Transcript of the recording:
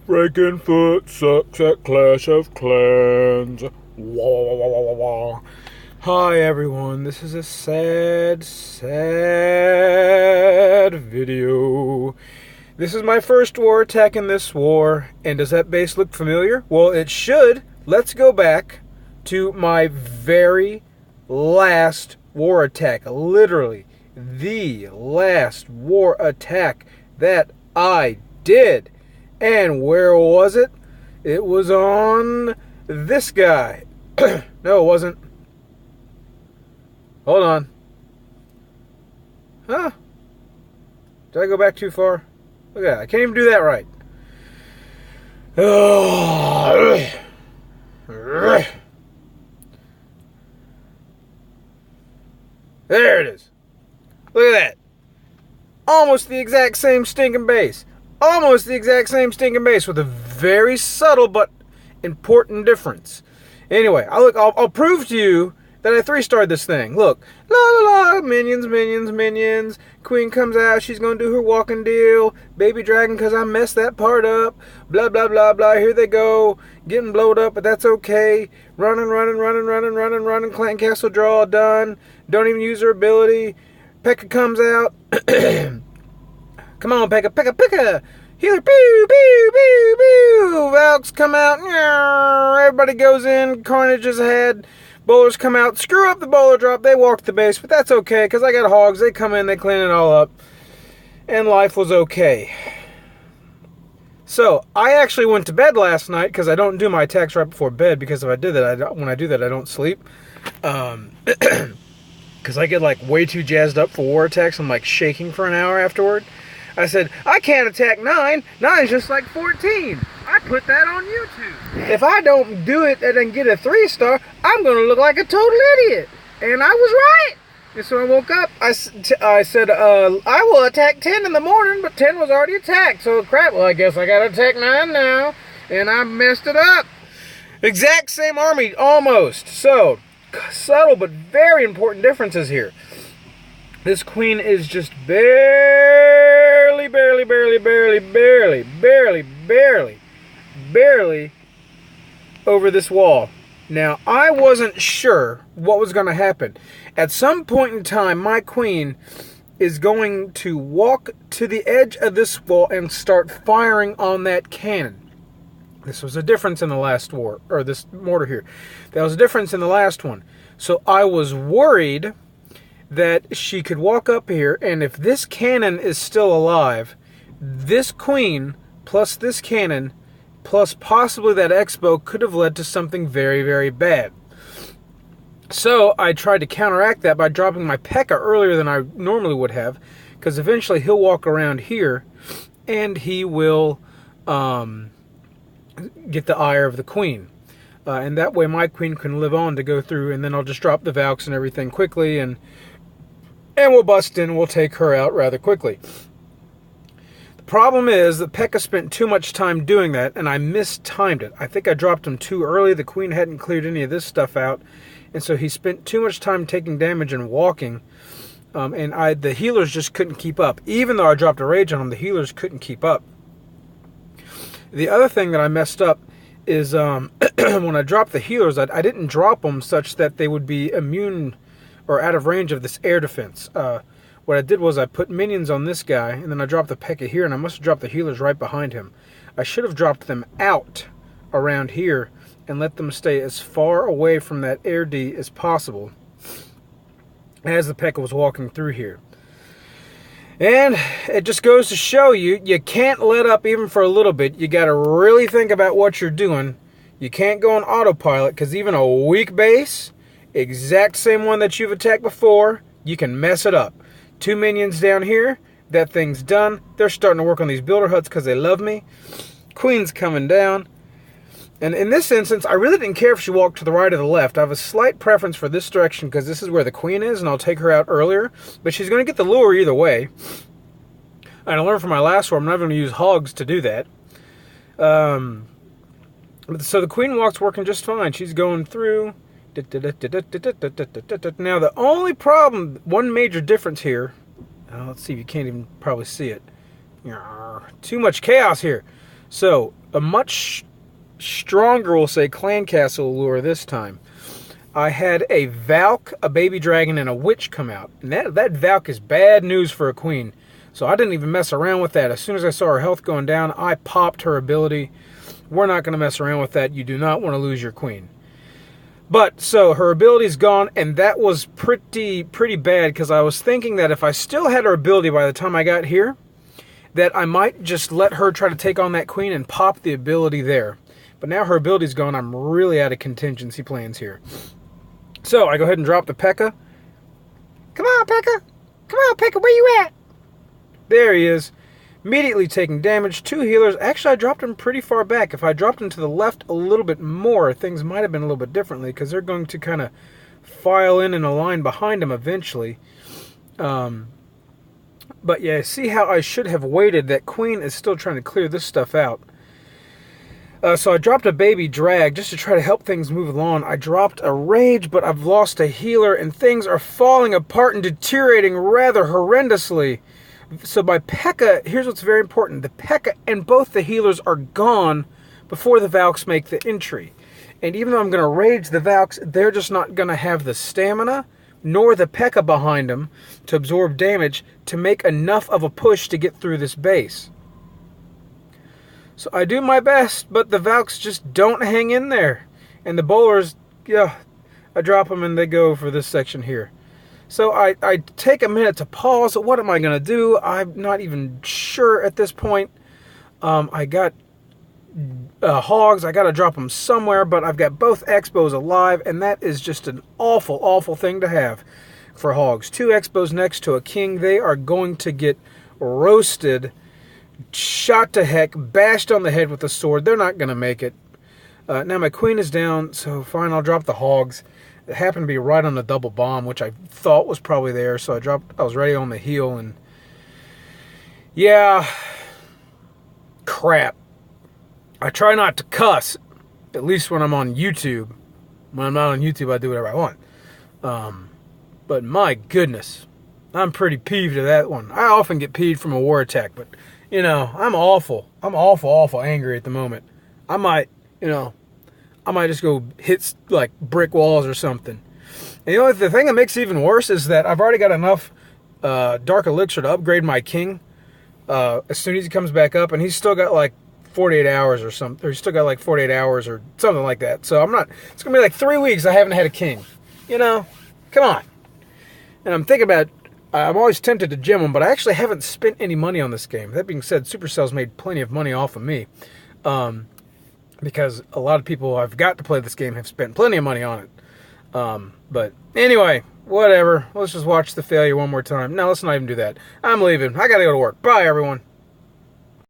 Frankenfoot sucks at Clash of Clans. Wah, wah, wah, wah, wah, wah. Hi everyone, this is a sad video. This is my first war attack in this war, and does that base look familiar? Well, it should. Let's go back to my very last war attack. Literally, the last war attack that I did. And where was it? It was on this guy. No, it wasn't. Hold on. Huh? Did I go back too far? Look at that. I can't even do that right. There it is. Look at that. Almost the exact same stinking base. Almost the exact same stinking base with a very subtle but important difference. Anyway, I'll prove to you that I 3-starred this thing. Look. La la la. Minions, minions, minions. Queen comes out. She's going to do her walking deal. Baby dragon because I messed that part up. Blah, blah, blah, blah. Here they go. Getting blowed up, but that's okay. Running, running, running, running, running, running. Clan castle draw done. Don't even use her ability. Pekka comes out. Come on, Pekka, Pekka, Pekka! Healer, pew, pew, pew, pew! Valks come out, everybody goes in, carnage is ahead, bowlers come out, screw up the bowler drop, they walk the base, but that's okay, because I got hogs, they come in, they clean it all up, and life was okay. So, I actually went to bed last night, because I don't do my attacks right before bed, because if I did that, when I do that, I don't sleep. Because I get like way too jazzed up for war attacks, I'm like shaking for an hour afterward. I said, I can't attack 9. 9's just like 14. I put that on YouTube. If I don't do it and then get a 3-star, I'm going to look like a total idiot. And I was right. And so I woke up. I said, I will attack 10 in the morning, but 10 was already attacked. So crap, well, I guess I got to attack 9 now. And I messed it up. Exact same army, almost. So, subtle but very important differences here. This queen is just barely over this wall. Now, I wasn't sure what was going to happen. At some point in time, my queen is going to walk to the edge of this wall and start firing on that cannon. This was a difference in the last war, or this mortar here. That was a difference in the last one. So I was worried that she could walk up here, and if this cannon is still alive, this queen plus this cannon plus possibly that X-bow could have led to something very, very bad. So I tried to counteract that by dropping my Pekka earlier than I normally would have, because eventually he'll walk around here and he will get the ire of the queen. And that way my queen can live on to go through, and then I'll just drop the Valks and everything quickly, and we'll bust in and we'll take her out rather quickly. The problem is that Pekka spent too much time doing that, and I mistimed it. I think I dropped him too early. The queen hadn't cleared any of this stuff out, and so he spent too much time taking damage and walking, and the healers just couldn't keep up. Even though I dropped a rage on him, the healers couldn't keep up. The other thing that I messed up is when I dropped the healers, I didn't drop them such that they would be immune or out of range of this air defense. What I did was I put minions on this guy, and then I dropped the Pekka here, and I must have dropped the healers right behind him. I should have dropped them out around here and let them stay as far away from that air D as possible as the Pekka was walking through here. And it just goes to show you, you can't let up even for a little bit. You got to really think about what you're doing. You can't go on autopilot, because even a weak base, exact same one that you've attacked before, you can mess it up. 2 minions down here, that thing's done. They're starting to work on these builder huts because they love me. Queen's coming down. And in this instance, I really didn't care if she walked to the right or the left. I have a slight preference for this direction because this is where the queen is, and I'll take her out earlier. But she's going to get the lure either way. And I learned from my last war, I'm not going to use hogs to do that. So the queen walk's working just fine. She's going through. Now the only problem, one major difference here, let's see if you can't even probably see it. Too much chaos here. So, a much stronger, we'll say, clan castle lure this time. I had a Valk, a baby dragon, and a witch come out. And that Valk is bad news for a queen. So I didn't even mess around with that. As soon as I saw her health going down, I popped her ability. We're not going to mess around with that. You do not want to lose your queen. But, so, her ability's gone, and that was pretty bad, because I was thinking that if I still had her ability by the time I got here, that I might just let her try to take on that queen and pop the ability there. But now her ability's gone, I'm really out of contingency plans here. So, I go ahead and drop the P.E.K.K.A. Come on, P.E.K.K.A. Come on, P.E.K.K.A, where you at? There he is. Immediately taking damage. 2 healers. Actually, I dropped him pretty far back. If I dropped him to the left a little bit more, things might have been a little bit differently, because they're going to kind of file in a line behind him eventually. But yeah, see how I should have waited. That queen is still trying to clear this stuff out. So I dropped a baby drag just to try to help things move along. I dropped a rage, but I've lost a healer, and things are falling apart and deteriorating rather horrendously. So my P.E.K.K.A, here's what's very important. The P.E.K.K.A and both the healers are gone before the Valks make the entry. And even though I'm going to rage the Valks, they're just not going to have the stamina nor the P.E.K.K.A behind them to absorb damage to make enough of a push to get through this base. So I do my best, but the Valks just don't hang in there. And the bowlers, yeah, I drop them and they go for this section here. So I take a minute to pause. What am I going to do? I'm not even sure at this point. I got hogs. I got to drop them somewhere, but I've got both Expos alive, and that is just an awful, awful thing to have for hogs. 2 Expos next to a king. They are going to get roasted, shot to heck, bashed on the head with a sword. They're not going to make it. Now my queen is down, so fine, I'll drop the hogs. It happened to be right on the double bomb, which I thought was probably there, so I was ready on the heel, and yeah, crap. I try not to cuss, at least when I'm on YouTube. When I'm not on YouTube, I do whatever I want. But my goodness, I'm pretty peeved at that one. I often get peeved from a war attack, but, you know, I'm awful angry at the moment. I might just go hit, like, brick walls or something. And the thing that makes it even worse is that I've already got enough Dark Elixir to upgrade my king as soon as he comes back up, and he's still got, like, 48 hours or something. Or he's still got, like, 48 hours or something like that. So it's going to be like 3 weeks I haven't had a king. You know? Come on. And I'm thinking about, I'm always tempted to gem him, but I actually haven't spent any money on this game. That being said, Supercell's made plenty of money off of me. Because a lot of people I've got to play this game have spent plenty of money on it. But anyway, whatever. Let's just watch the failure one more time. No, let's not even do that. I'm leaving. I gotta go to work. Bye, everyone.